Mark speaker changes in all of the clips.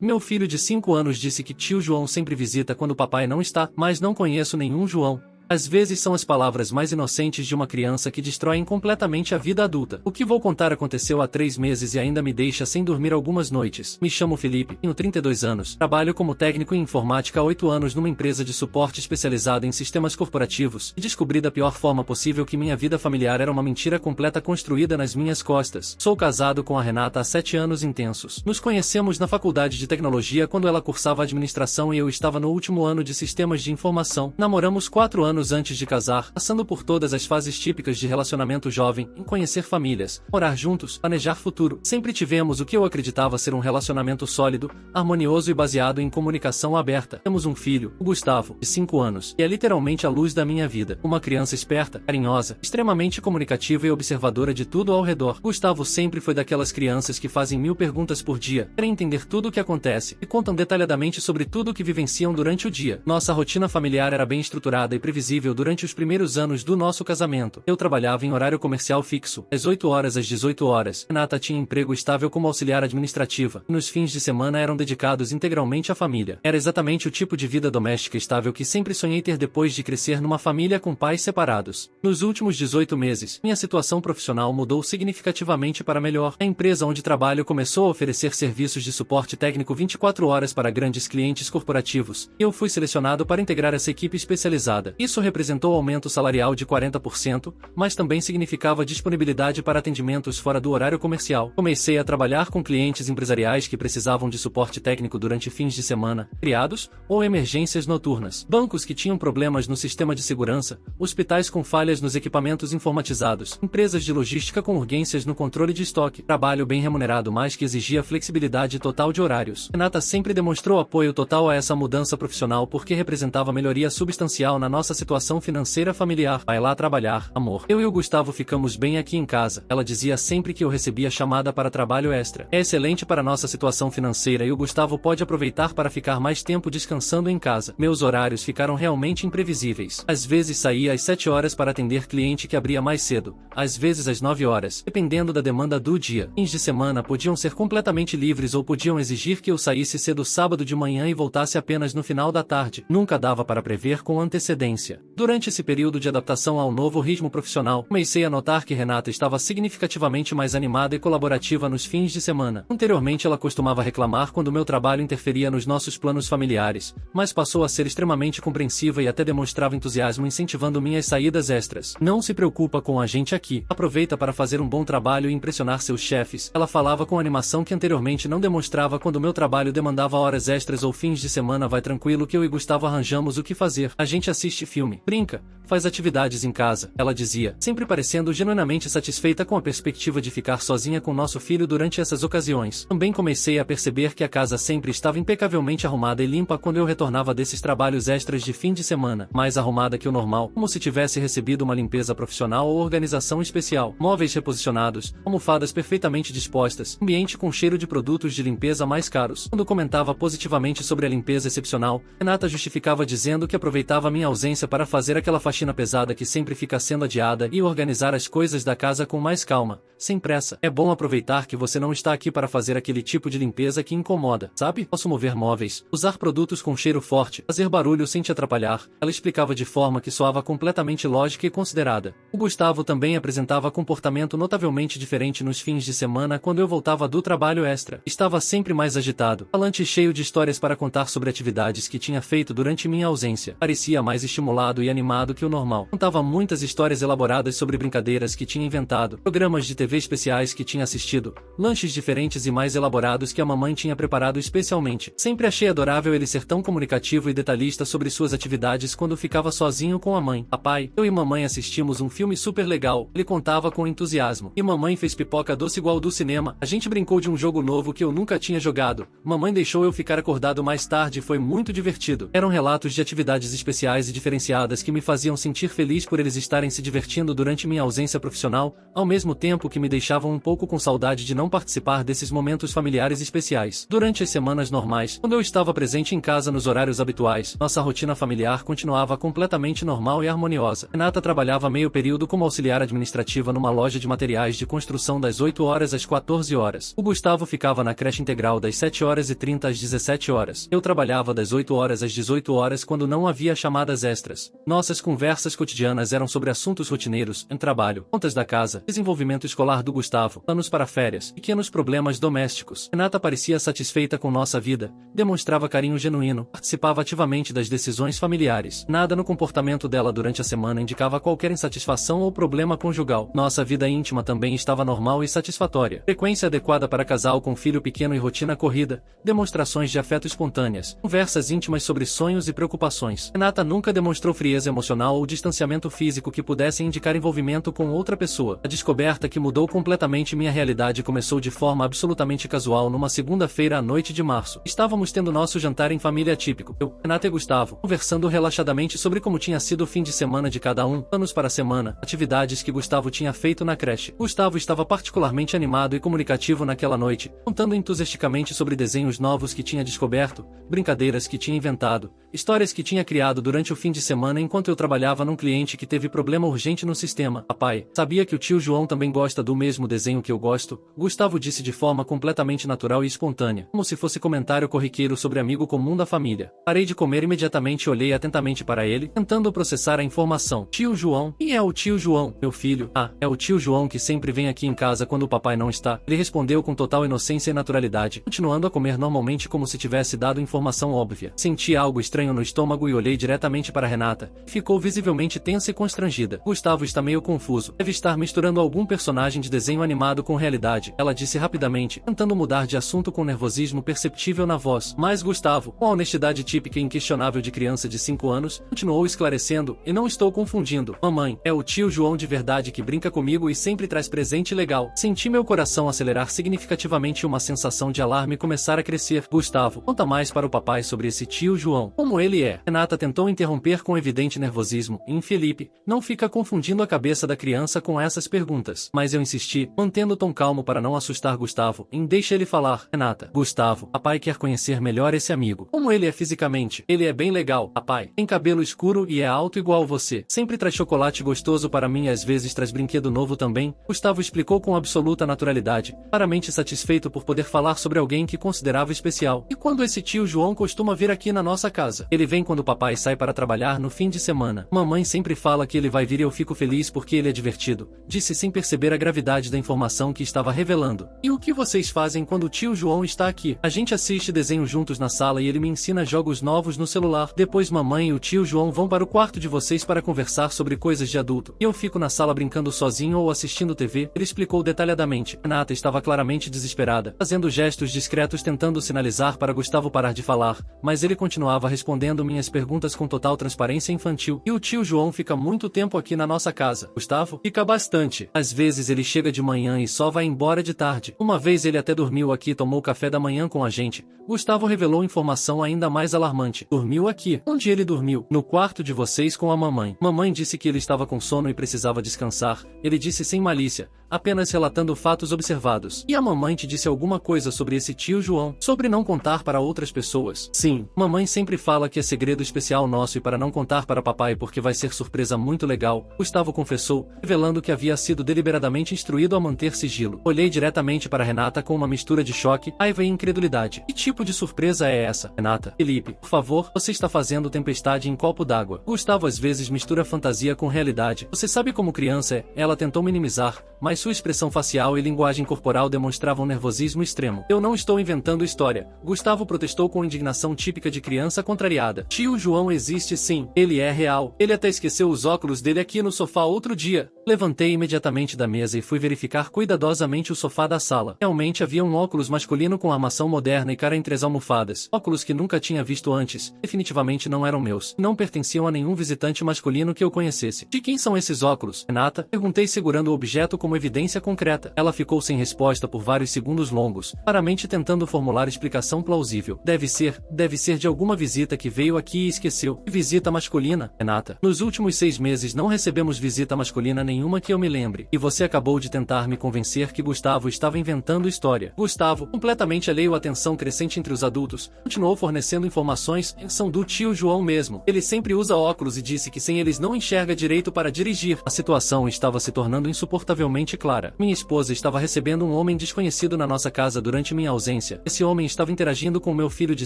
Speaker 1: Meu filho de 5 anos disse que tio João sempre visita quando o papai não está, mas não conheço nenhum João. Às vezes são as palavras mais inocentes de uma criança que destroem completamente a vida adulta. O que vou contar aconteceu há 3 meses e ainda me deixa sem dormir algumas noites. Me chamo Felipe, tenho 32 anos, trabalho como técnico em informática há 8 anos numa empresa de suporte especializada em sistemas corporativos, e descobri da pior forma possível que minha vida familiar era uma mentira completa construída nas minhas costas. Sou casado com a Renata há 7 anos intensos. Nos conhecemos na faculdade de tecnologia quando ela cursava administração e eu estava no último ano de sistemas de informação. Namoramos 4 anos antes de casar, passando por todas as fases típicas de relacionamento jovem, em conhecer famílias, morar juntos, planejar futuro. Sempre tivemos o que eu acreditava ser um relacionamento sólido, harmonioso e baseado em comunicação aberta. Temos um filho, o Gustavo, de 5 anos, e é literalmente a luz da minha vida. Uma criança esperta, carinhosa, extremamente comunicativa e observadora de tudo ao redor. Gustavo sempre foi daquelas crianças que fazem 1000 perguntas por dia, querem entender tudo o que acontece, e contam detalhadamente sobre tudo o que vivenciam durante o dia. Nossa rotina familiar era bem estruturada e previsível durante os primeiros anos do nosso casamento. Eu trabalhava em horário comercial fixo, das 8 horas às 18 horas. Renata tinha emprego estável como auxiliar administrativa, e nos fins de semana eram dedicados integralmente à família. Era exatamente o tipo de vida doméstica estável que sempre sonhei ter depois de crescer numa família com pais separados. Nos últimos 18 meses, minha situação profissional mudou significativamente para melhor. A empresa onde trabalho começou a oferecer serviços de suporte técnico 24 horas para grandes clientes corporativos, e eu fui selecionado para integrar essa equipe especializada. Isso representou aumento salarial de 40%, mas também significava disponibilidade para atendimentos fora do horário comercial. Comecei a trabalhar com clientes empresariais que precisavam de suporte técnico durante fins de semana, feriados ou emergências noturnas, bancos que tinham problemas no sistema de segurança, hospitais com falhas nos equipamentos informatizados, empresas de logística com urgências no controle de estoque, trabalho bem remunerado mas que exigia flexibilidade total de horários. Renata sempre demonstrou apoio total a essa mudança profissional porque representava melhoria substancial na nossa situação financeira familiar. Vai lá trabalhar, amor. Eu e o Gustavo ficamos bem aqui em casa. Ela dizia sempre que eu recebia chamada para trabalho extra. É excelente para nossa situação financeira e o Gustavo pode aproveitar para ficar mais tempo descansando em casa. Meus horários ficaram realmente imprevisíveis. Às vezes saía às 7 horas para atender cliente que abria mais cedo, às vezes às 9 horas, dependendo da demanda do dia. Fins de semana podiam ser completamente livres ou podiam exigir que eu saísse cedo sábado de manhã e voltasse apenas no final da tarde. Nunca dava para prever com antecedência. Durante esse período de adaptação ao novo ritmo profissional, comecei a notar que Renata estava significativamente mais animada e colaborativa nos fins de semana. Anteriormente ela costumava reclamar quando meu trabalho interferia nos nossos planos familiares, mas passou a ser extremamente compreensiva e até demonstrava entusiasmo incentivando minhas saídas extras. Não se preocupa com a gente aqui. Aproveita para fazer um bom trabalho e impressionar seus chefes. Ela falava com animação que anteriormente não demonstrava quando meu trabalho demandava horas extras ou fins de semana. Vai tranquilo que eu e Gustavo arranjamos o que fazer. A gente assiste filme, brinca, faz atividades em casa, ela dizia, sempre parecendo genuinamente satisfeita com a perspectiva de ficar sozinha com nosso filho durante essas ocasiões. Também comecei a perceber que a casa sempre estava impecavelmente arrumada e limpa quando eu retornava desses trabalhos extras de fim de semana, mais arrumada que o normal, como se tivesse recebido uma limpeza profissional ou organização especial. Móveis reposicionados, almofadas perfeitamente dispostas, ambiente com cheiro de produtos de limpeza mais caros. Quando comentava positivamente sobre a limpeza excepcional, Renata justificava dizendo que aproveitava minha ausência para fazer aquela faxina pesada que sempre fica sendo adiada e organizar as coisas da casa com mais calma, sem pressa. É bom aproveitar que você não está aqui para fazer aquele tipo de limpeza que incomoda, sabe? Posso mover móveis, usar produtos com cheiro forte, fazer barulho sem te atrapalhar. Ela explicava de forma que soava completamente lógica e considerada. O Gustavo também apresentava comportamento notavelmente diferente nos fins de semana quando eu voltava do trabalho extra. Estava sempre mais agitado, falante e cheio de histórias para contar sobre atividades que tinha feito durante minha ausência. Parecia mais estimulado e animado que o normal. Contava muitas histórias elaboradas sobre brincadeiras que tinha inventado, programas de TV especiais que tinha assistido, lanches diferentes e mais elaborados que a mamãe tinha preparado especialmente. Sempre achei adorável ele ser tão comunicativo e detalhista sobre suas atividades quando ficava sozinho com a mãe. Papai, eu e mamãe assistimos um filme super legal, ele contava com entusiasmo. E mamãe fez pipoca doce igual do cinema. A gente brincou de um jogo novo que eu nunca tinha jogado. Mamãe deixou eu ficar acordado mais tarde e foi muito divertido. Eram relatos de atividades especiais e diferenciadas diferenciadas que me faziam sentir feliz por eles estarem se divertindo durante minha ausência profissional, ao mesmo tempo que me deixavam um pouco com saudade de não participar desses momentos familiares especiais. Durante as semanas normais, quando eu estava presente em casa nos horários habituais, nossa rotina familiar continuava completamente normal e harmoniosa. Renata trabalhava meio período como auxiliar administrativa numa loja de materiais de construção das 8 horas às 14 horas. O Gustavo ficava na creche integral das 7h30 às 17 horas. Eu trabalhava das 8 horas às 18 horas quando não havia chamadas extras. Nossas conversas cotidianas eram sobre assuntos rotineiros, em trabalho, contas da casa, desenvolvimento escolar do Gustavo, planos para férias, pequenos problemas domésticos. Renata parecia satisfeita com nossa vida, demonstrava carinho genuíno, participava ativamente das decisões familiares. Nada no comportamento dela durante a semana indicava qualquer insatisfação ou problema conjugal. Nossa vida íntima também estava normal e satisfatória. Frequência adequada para casal com filho pequeno e rotina corrida, demonstrações de afeto espontâneas, conversas íntimas sobre sonhos e preocupações. Renata nunca demonstrou frieza emocional ou distanciamento físico que pudessem indicar envolvimento com outra pessoa. A descoberta que mudou completamente minha realidade começou de forma absolutamente casual numa segunda-feira à noite de março. Estávamos tendo nosso jantar em família típico. Eu, Renata e Gustavo, conversando relaxadamente sobre como tinha sido o fim de semana de cada um, planos para a semana, atividades que Gustavo tinha feito na creche. Gustavo estava particularmente animado e comunicativo naquela noite, contando entusiasticamente sobre desenhos novos que tinha descoberto, brincadeiras que tinha inventado, histórias que tinha criado durante o fim de semana enquanto eu trabalhava num cliente que teve problema urgente no sistema. Papai, sabia que o tio João também gosta do mesmo desenho que eu gosto? Gustavo disse de forma completamente natural e espontânea, como se fosse comentário corriqueiro sobre amigo comum da família. Parei de comer imediatamente e olhei atentamente para ele, tentando processar a informação. Tio João? Quem é o tio João? Meu filho. Ah, é o tio João que sempre vem aqui em casa quando o papai não está. Ele respondeu com total inocência e naturalidade, continuando a comer normalmente como se tivesse dado informação óbvia. Senti algo estranho no estômago e olhei diretamente para Renata. Ficou visivelmente tensa e constrangida. Gustavo está meio confuso. Deve estar misturando algum personagem de desenho animado com realidade. Ela disse rapidamente, tentando mudar de assunto com nervosismo perceptível na voz. Mas Gustavo, com a honestidade típica e inquestionável de criança de 5 anos, continuou esclarecendo, e não estou confundindo. Mamãe, é o tio João de verdade que brinca comigo e sempre traz presente legal. Senti meu coração acelerar significativamente e uma sensação de alarme começar a crescer. Gustavo, conta mais para o papai sobre esse tio João. Como ele é? Renata tentou interromper com evidente nervosismo. Felipe, não fica confundindo a cabeça da criança com essas perguntas. Mas eu insisti, mantendo o tom calmo para não assustar Gustavo, deixa ele falar. Renata, Gustavo, papai quer conhecer melhor esse amigo. Como ele é fisicamente? Ele é bem legal, papai. Tem cabelo escuro e é alto igual você. Sempre traz chocolate gostoso para mim e às vezes traz brinquedo novo também. Gustavo explicou com absoluta naturalidade, claramente satisfeito por poder falar sobre alguém que considerava especial. E quando esse tio João costuma vir aqui na nossa casa? Ele vem quando o papai sai para trabalhar no fim de semana. Mamãe sempre fala que ele vai vir e eu fico feliz porque ele é divertido, disse sem perceber a gravidade da informação que estava revelando. E o que vocês fazem quando o tio João está aqui? A gente assiste desenho juntos na sala e ele me ensina jogos novos no celular. Depois mamãe e o tio João vão para o quarto de vocês para conversar sobre coisas de adulto. E eu fico na sala brincando sozinho ou assistindo TV, ele explicou detalhadamente. Renata estava claramente desesperada, fazendo gestos discretos tentando sinalizar para Gustavo parar de falar, mas ele continuava respondendo minhas perguntas com total transparência infantil. E o tio João fica muito tempo aqui na nossa casa. Gustavo? Fica bastante. Às vezes ele chega de manhã e só vai embora de tarde. Uma vez ele até dormiu aqui e tomou café da manhã com a gente. Gustavo revelou informação ainda mais alarmante. Dormiu aqui. Onde ele dormiu? No quarto de vocês com a mamãe. Mamãe disse que ele estava com sono e precisava descansar. Ele disse sem malícia, apenas relatando fatos observados. E a mamãe te disse alguma coisa sobre esse tio João? Sobre não contar para outras pessoas? Sim, mamãe sempre fala que é segredo especial nosso e para não contar para papai porque vai ser surpresa muito legal, Gustavo confessou, revelando que havia sido deliberadamente instruído a manter sigilo. Olhei diretamente para Renata com uma mistura de choque, raiva e incredulidade. Que tipo de surpresa é essa? Renata, Felipe, por favor, você está fazendo tempestade em copo d'água. Gustavo às vezes mistura fantasia com realidade. Você sabe como criança é? Ela tentou minimizar, mas sua expressão facial e linguagem corporal demonstravam nervosismo extremo. Eu não estou inventando história. Gustavo protestou com indignação típica de criança contrariada. Tio João existe sim. Ele é real. Ele até esqueceu os óculos dele aqui no sofá outro dia. Levantei imediatamente da mesa e fui verificar cuidadosamente o sofá da sala. Realmente havia um óculos masculino com armação moderna e cara entre as almofadas. Óculos que nunca tinha visto antes. Definitivamente não eram meus. Não pertenciam a nenhum visitante masculino que eu conhecesse. De quem são esses óculos? Renata? Perguntei segurando o objeto como evidência evidência concreta. Ela ficou sem resposta por vários segundos longos, claramente tentando formular explicação plausível. Deve ser de alguma visita que veio aqui e esqueceu. Visita masculina, Renata? Nos últimos 6 meses não recebemos visita masculina nenhuma que eu me lembre. E você acabou de tentar me convencer que Gustavo estava inventando história. Gustavo, completamente alheio à atenção crescente entre os adultos, continuou fornecendo informações. São do tio João mesmo. Ele sempre usa óculos e disse que sem eles não enxerga direito para dirigir. A situação estava se tornando insuportavelmente clara. Minha esposa estava recebendo um homem desconhecido na nossa casa durante minha ausência. Esse homem estava interagindo com meu filho de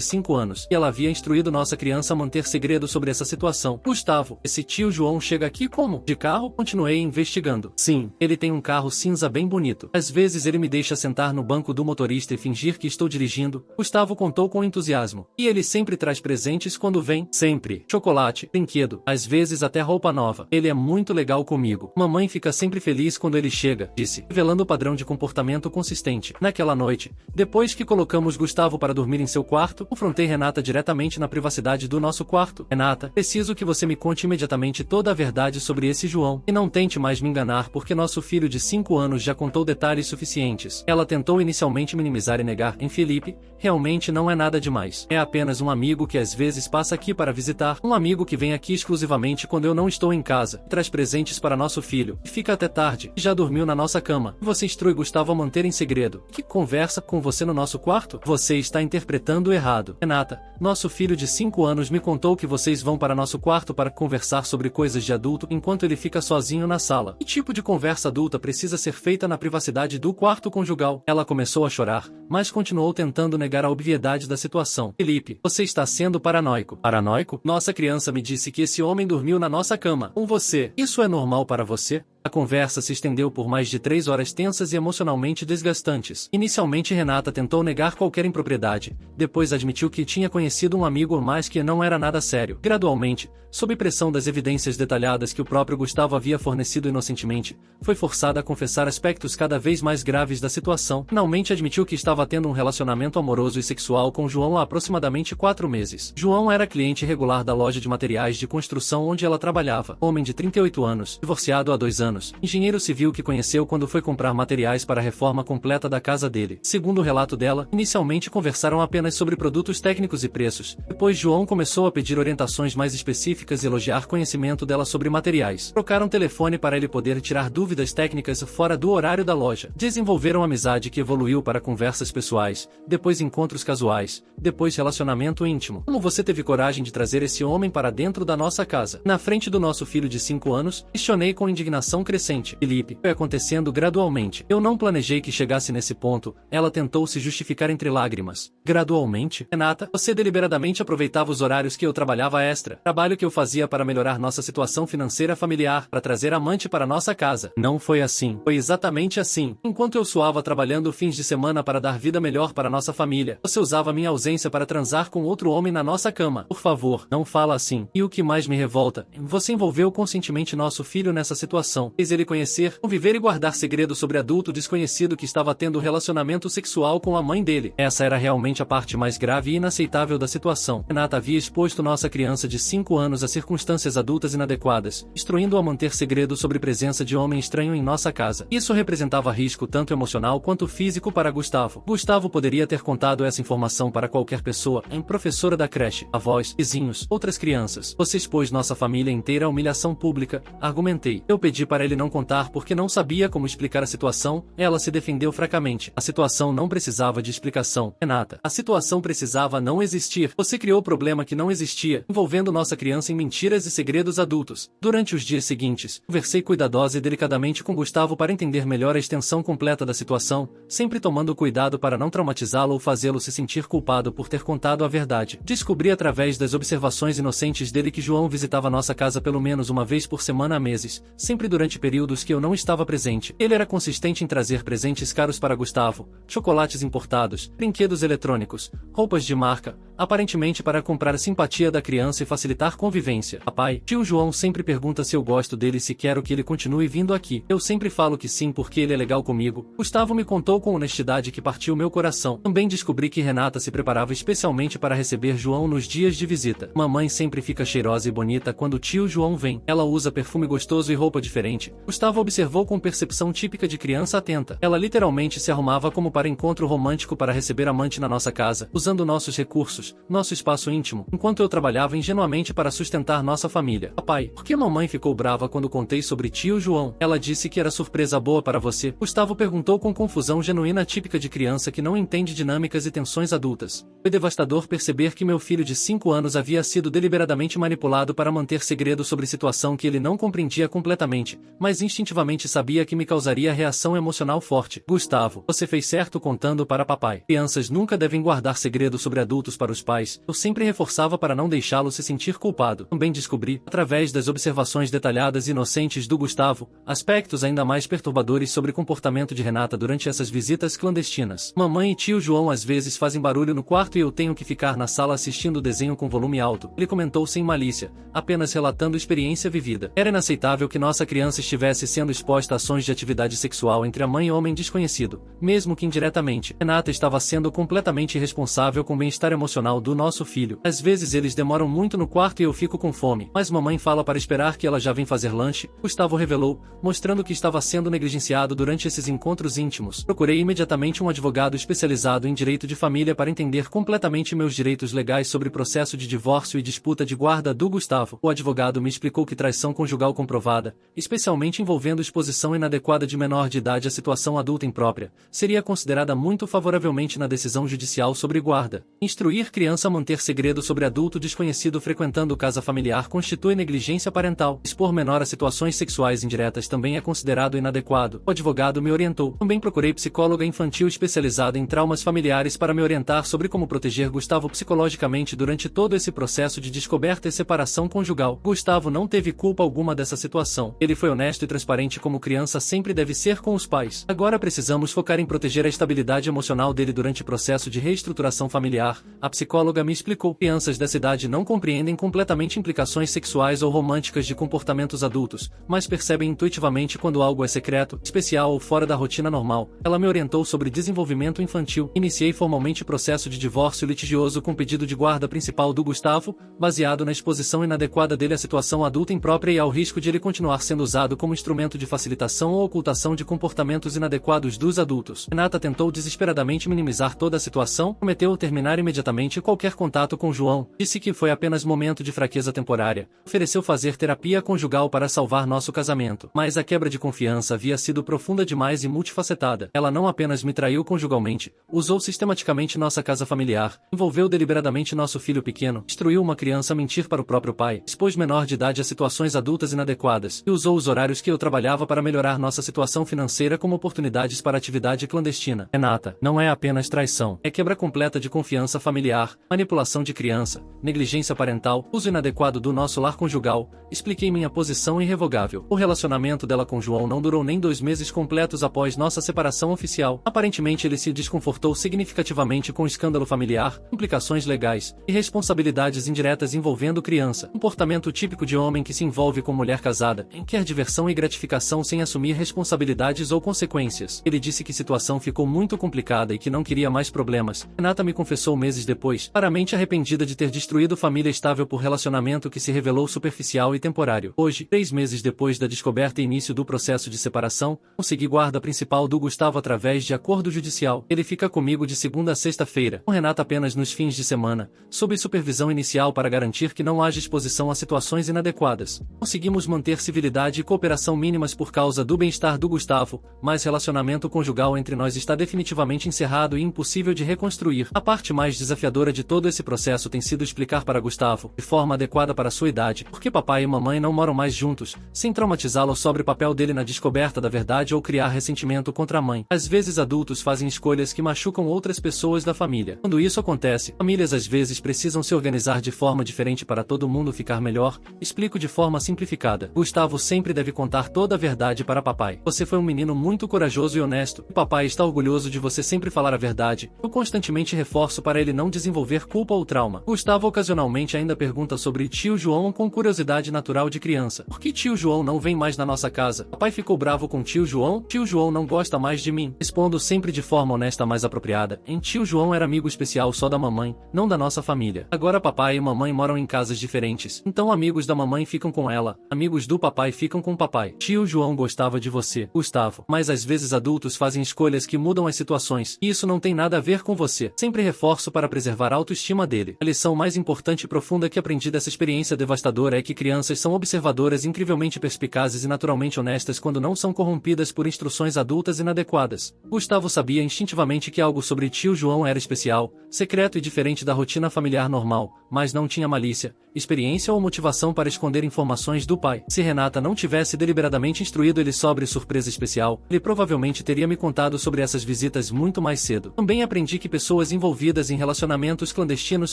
Speaker 1: 5 anos, e ela havia instruído nossa criança a manter segredo sobre essa situação. Gustavo, esse tio João chega aqui como? De carro? Continuei investigando. Sim, ele tem um carro cinza bem bonito. Às vezes ele me deixa sentar no banco do motorista e fingir que estou dirigindo. Gustavo contou com entusiasmo. E ele sempre traz presentes quando vem. Sempre. Chocolate, brinquedo, às vezes até roupa nova. Ele é muito legal comigo. Mamãe fica sempre feliz quando ele chega, disse, revelando o padrão de comportamento consistente. Naquela noite, depois que colocamos Gustavo para dormir em seu quarto, confrontei Renata diretamente na privacidade do nosso quarto. Renata, preciso que você me conte imediatamente toda a verdade sobre esse João. E não tente mais me enganar porque nosso filho de 5 anos já contou detalhes suficientes. Ela tentou inicialmente minimizar e negar. Em Felipe, realmente não é nada demais. É apenas um amigo que às vezes passa aqui para visitar. Um amigo que vem aqui exclusivamente quando eu não estou em casa. Traz presentes para nosso filho. E fica até tarde. E já dormiu na nossa cama. Você instrui Gustavo a manter em segredo. Que conversa com você no nosso quarto? Você está interpretando errado. Renata, nosso filho de 5 anos me contou que vocês vão para nosso quarto para conversar sobre coisas de adulto enquanto ele fica sozinho na sala. Que tipo de conversa adulta precisa ser feita na privacidade do quarto conjugal? Ela começou a chorar, mas continuou tentando negar a obviedade da situação. Felipe, você está sendo paranoico. Paranoico? Nossa criança me disse que esse homem dormiu na nossa cama. Com você. Isso é normal para você? A conversa se estendeu por mais de 3 horas tensas e emocionalmente desgastantes. Inicialmente Renata tentou negar qualquer impropriedade, depois admitiu que tinha conhecido um amigo mas que não era nada sério. Gradualmente, sob pressão das evidências detalhadas que o próprio Gustavo havia fornecido inocentemente, foi forçada a confessar aspectos cada vez mais graves da situação. Finalmente admitiu que estava tendo um relacionamento amoroso e sexual com João há aproximadamente 4 meses. João era cliente regular da loja de materiais de construção onde ela trabalhava. Homem de 38 anos, divorciado há 2 anos. Engenheiro civil que conheceu quando foi comprar materiais para a reforma completa da casa dele. Segundo o relato dela, inicialmente conversaram apenas sobre produtos técnicos e preços. Depois João começou a pedir orientações mais específicas e elogiar conhecimento dela sobre materiais. Trocaram telefone para ele poder tirar dúvidas técnicas fora do horário da loja. Desenvolveram amizade que evoluiu para conversas pessoais, depois encontros casuais, depois relacionamento íntimo. Como você teve coragem de trazer esse homem para dentro da nossa casa? Na frente do nosso filho de 5 anos, questionei com indignação crescente. Felipe, foi acontecendo gradualmente. Eu não planejei que chegasse nesse ponto. Ela tentou se justificar entre lágrimas. Gradualmente? Renata, você deliberadamente aproveitava os horários que eu trabalhava extra. Trabalho que eu fazia para melhorar nossa situação financeira familiar, para trazer amante para nossa casa. Não foi assim. Foi exatamente assim. Enquanto eu suava trabalhando fins de semana para dar vida melhor para nossa família, você usava minha ausência para transar com outro homem na nossa cama. Por favor, não fala assim. E o que mais me revolta, você envolveu conscientemente nosso filho nessa situação. Fez ele conhecer, conviver e guardar segredo sobre adulto desconhecido que estava tendo relacionamento sexual com a mãe dele. Essa era realmente a parte mais grave e inaceitável da situação. Renata havia exposto nossa criança de 5 anos a circunstâncias adultas inadequadas, instruindo-a a manter segredo sobre presença de homem estranho em nossa casa. Isso representava risco tanto emocional quanto físico para Gustavo. Gustavo poderia ter contado essa informação para qualquer pessoa, professora da creche, avós, vizinhos, outras crianças. Você expôs nossa família inteira à humilhação pública, argumentei. Eu pedi para ele não contar porque não sabia como explicar a situação. Ela se defendeu fracamente. A situação não precisava de explicação. Renata, a situação precisava não existir. Você criou o problema que não existia, envolvendo nossa criança em mentiras e segredos adultos. Durante os dias seguintes, conversei cuidadosa e delicadamente com Gustavo para entender melhor a extensão completa da situação, sempre tomando cuidado para não traumatizá-lo ou fazê-lo se sentir culpado por ter contado a verdade. Descobri através das observações inocentes dele que João visitava nossa casa pelo menos uma vez por semana há meses, sempre durante períodos que eu não estava presente. Ele era consistente em trazer presentes caros para Gustavo, chocolates importados, brinquedos eletrônicos, roupas de marca, aparentemente para comprar a simpatia da criança e facilitar convivência. Papai, tio João sempre pergunta se eu gosto dele e se quero que ele continue vindo aqui. Eu sempre falo que sim porque ele é legal comigo. Gustavo me contou com honestidade que partiu meu coração. Também descobri que Renata se preparava especialmente para receber João nos dias de visita. Mamãe sempre fica cheirosa e bonita quando o tio João vem. Ela usa perfume gostoso e roupa diferente. Gustavo observou com percepção típica de criança atenta. Ela literalmente se arrumava como para encontro romântico para receber amante na nossa casa, usando nossos recursos, nosso espaço íntimo, enquanto eu trabalhava ingenuamente para sustentar nossa família. Papai, por que mamãe ficou brava quando contei sobre tio João? Ela disse que era surpresa boa para você. Gustavo perguntou com confusão genuína típica de criança que não entende dinâmicas e tensões adultas. Foi devastador perceber que meu filho de 5 anos havia sido deliberadamente manipulado para manter segredo sobre situação que ele não compreendia completamente, mas instintivamente sabia que me causaria reação emocional forte. Gustavo, você fez certo contando para papai. Crianças nunca devem guardar segredo sobre adultos para os pais. Eu sempre reforçava para não deixá-lo se sentir culpado. Também descobri, através das observações detalhadas e inocentes do Gustavo, aspectos ainda mais perturbadores sobre o comportamento de Renata durante essas visitas clandestinas. Mamãe e tio João às vezes fazem barulho no quarto e eu tenho que ficar na sala assistindo o desenho com volume alto. Ele comentou sem malícia, apenas relatando experiência vivida. Era inaceitável que nossa criança estivesse sendo exposta a ações de atividade sexual entre a mãe e o homem desconhecido, mesmo que indiretamente. Renata estava sendo completamente irresponsável com o bem-estar emocional do nosso filho. Às vezes eles demoram muito no quarto e eu fico com fome, mas mamãe fala para esperar que ela já vem fazer lanche. Gustavo revelou, mostrando que estava sendo negligenciado durante esses encontros íntimos. Procurei imediatamente um advogado especializado em direito de família para entender completamente meus direitos legais sobre processo de divórcio e disputa de guarda do Gustavo. O advogado me explicou que traição conjugal comprovada, especialmente envolvendo exposição inadequada de menor de idade à situação adulta imprópria, seria considerada muito favoravelmente na decisão judicial sobre guarda. Instruir criança a manter segredo sobre adulto desconhecido frequentando casa familiar constitui negligência parental. Expor menor a situações sexuais indiretas também é considerado inadequado. O advogado me orientou. Também procurei psicóloga infantil especializada em traumas familiares para me orientar sobre como proteger Gustavo psicologicamente durante todo esse processo de descoberta e separação conjugal. Gustavo não teve culpa alguma dessa situação. Ele foi honesto e transparente como criança sempre deve ser com os pais. Agora precisamos focar em proteger a estabilidade emocional dele durante o processo de reestruturação familiar. A psicóloga me explicou. Crianças dessa idade não compreendem completamente implicações sexuais ou românticas de comportamentos adultos, mas percebem intuitivamente quando algo é secreto, especial ou fora da rotina normal. Ela me orientou sobre desenvolvimento infantil. Iniciei formalmente processo de divórcio litigioso com pedido de guarda principal do Gustavo, baseado na exposição inadequada dele à situação adulta imprópria e ao risco de ele continuar sendo usado como instrumento de facilitação ou ocultação de comportamentos inadequados dos adultos. Renata tentou desesperadamente minimizar toda a situação, prometeu terminar imediatamente qualquer contato com João, disse que foi apenas momento de fraqueza temporária, ofereceu fazer terapia conjugal para salvar nosso casamento. Mas a quebra de confiança havia sido profunda demais e multifacetada. Ela não apenas me traiu conjugalmente, usou sistematicamente nossa casa familiar, envolveu deliberadamente nosso filho pequeno, instruiu uma criança a mentir para o próprio pai, expôs menor de idade a situações adultas inadequadas, e usou os horários que eu trabalhava para melhorar nossa situação financeira como oportunidades para atividade clandestina. Renata, não é apenas traição, é quebra completa de confiança familiar, manipulação de criança, negligência parental, uso inadequado do nosso lar conjugal. Expliquei minha posição irrevogável. O relacionamento dela com João não durou nem 2 meses completos após nossa separação oficial. Aparentemente ele se desconfortou significativamente com o escândalo familiar, implicações legais e responsabilidades indiretas envolvendo criança. Comportamento típico de homem que se envolve com mulher casada, em quer diversão e gratificação sem assumir responsabilidades ou consequências. Ele disse que a situação ficou muito complicada e que não queria mais problemas. Renata me confessou meses depois, claramente arrependida de ter destruído família estável por relacionamento que se revelou superficial e temporário. Hoje, 3 meses depois da descoberta e início do processo de separação, consegui guarda principal do Gustavo através de acordo judicial. Ele fica comigo de segunda a sexta-feira, com Renata apenas nos fins de semana, sob supervisão inicial para garantir que não haja exposição a situações inadequadas. Conseguimos manter civilidade e cooperação mínimas por causa do bem-estar do Gustavo, mas relacionamento conjugal entre nós está definitivamente encerrado e impossível de reconstruir. A parte mais desafiadora de todo esse processo tem sido explicar para Gustavo, de forma adequada para sua idade, por que papai e mamãe não moram mais juntos, sem traumatizá-lo sobre o papel dele na descoberta da verdade ou criar ressentimento contra a mãe. Às vezes adultos fazem escolhas que machucam outras pessoas da família. Quando isso acontece, famílias às vezes precisam se organizar de forma diferente para todo mundo ficar melhor. Explico de forma simplificada. Gustavo sempre deve contar toda a verdade para papai. Você foi um menino muito corajoso e honesto, e papai está orgulhoso de você sempre falar a verdade. Eu constantemente reforço para ele não desenvolver culpa ou trauma. Gustavo ocasionalmente ainda pergunta sobre tio João com curiosidade natural de criança. Por que tio João não vem mais na nossa casa? Papai ficou bravo com tio João? Tio João não gosta mais de mim. Respondo sempre de forma honesta mais apropriada. Tio João era amigo especial só da mamãe, não da nossa família. Agora papai e mamãe moram em casas diferentes. Então amigos da mamãe ficam com ela, amigos do papai ficam com o papai. Tio João gostava de você, Gustavo. Mas às vezes adultos fazem escolhas que mudam as situações, e isso não tem nada a ver com você. Sempre reforço para preservar a autoestima dele. A lição mais importante e profunda que aprendi dessa experiência devastadora é que crianças são observadoras incrivelmente perspicazes e naturalmente honestas quando não são corrompidas por instruções adultas inadequadas. Gustavo sabia instintivamente que algo sobre tio João era especial, secreto e diferente da rotina familiar normal, mas não tinha malícia, experiência ou motivação para esconder informações do pai. Se Renata não tivesse deliberadamente instruído ele sobre surpresa especial, ele provavelmente teria me contado sobre essas visitas muito mais cedo. Também aprendi que pessoas envolvidas em relacionamentos clandestinos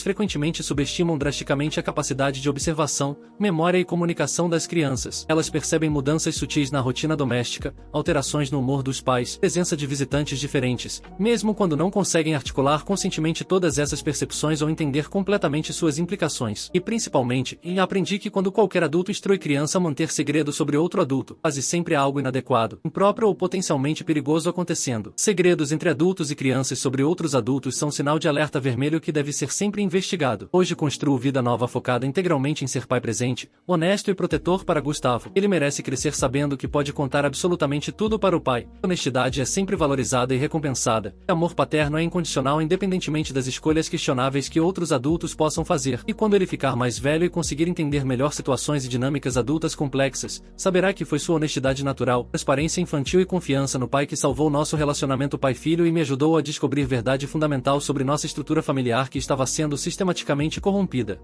Speaker 1: frequentemente subestimam drasticamente a capacidade de observação, memória e comunicação das crianças. Elas percebem mudanças sutis na rotina doméstica, alterações no humor dos pais, presença de visitantes diferentes, mesmo quando não conseguem articular conscientemente todas essas percepções ou entender completamente suas implicações. E principalmente, aprendi que quando qualquer adulto instrui criança a manter segredo sobre outro adulto, quase sempre há algo inadequado, impróprio ou potencialmente perigoso acontecendo. Segredos entre adultos e crianças sobre outros adultos são sinal de alerta vermelho que deve ser sempre investigado. Hoje construo vida nova focada integralmente em ser pai presente, honesto e protetor para Gustavo. Ele merece crescer sabendo que pode contar absolutamente tudo para o pai. Honestidade é sempre valorizada e recompensada. Amor paterno é incondicional independentemente das escolhas questionáveis que outros adultos possam fazer. E quando ele ficar mais velho e conseguir entender melhor situações e dinâmicas adultas complexas, saberá que foi sua honestidade natural, transparência infantil e confiança no pai que salvou nosso relacionamento pai-filho e me ajudou a descobrir verdade fundamental sobre nossa estrutura familiar que estava sendo sistematicamente corrompida.